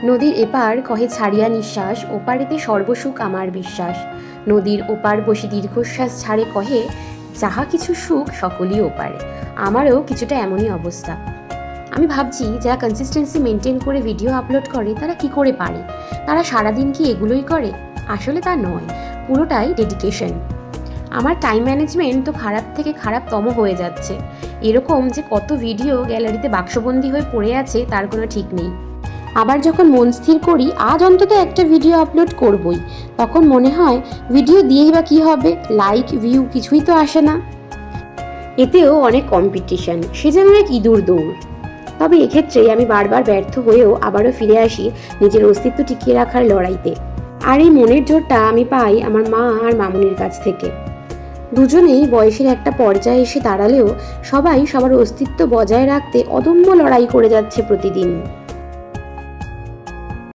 নদীর এপার কহে ছাড়িয়া নিঃশ্বাস, ওপারেতে সর্বসুখ আমার বিশ্বাস। নদীর ওপার বসে দীর্ঘশ্বাস ছাড়ে কহে, যাহা কিছু সুখ সকলই ওপারে। আমারও কিছুটা এমনই অবস্থা। আমি ভাবছি যারা কনসিস্টেন্সি মেনটেন করে ভিডিও আপলোড করে তারা কি করে পারে। তারা সারাদিন কি এগুলোই করে? আসলে তা নয়, পুরোটাই ডেডিকেশন। আমার টাইম ম্যানেজমেন্ট তো খারাপ থেকে খারাপতম হয়ে যাচ্ছে। এরকম যে কত ভিডিও গ্যালারিতে বাক্সবন্দি হয়ে পড়ে আছে তার কোনো ঠিক নেই। আবার যখন মন স্থির করি আজ অন্তত একটা ভিডিও আপলোড করবই, তখন মনে হয় ভিডিও দিয়েই বা কী হবে, লাইক ভিউ কিছুই তো আসে না। এতেও অনেক কম্পিটিশন, সে যেন এক ইঁদুর দৌড়। তবে এক্ষেত্রে আমি বারবার ব্যর্থ হয়েও আবারও ফিরে আসি নিজের অস্তিত্ব টিকিয়ে রাখার লড়াইতে। আর এই মনের জোরটা আমি পাই আমার মা আর মামুনির কাছ থেকে। দুজনেই বয়সের একটা পর্যায়ে এসে দাঁড়ালেও সবাই সবার অস্তিত্ব বজায় রাখতে অদম্য লড়াই করে যাচ্ছে প্রতিদিন।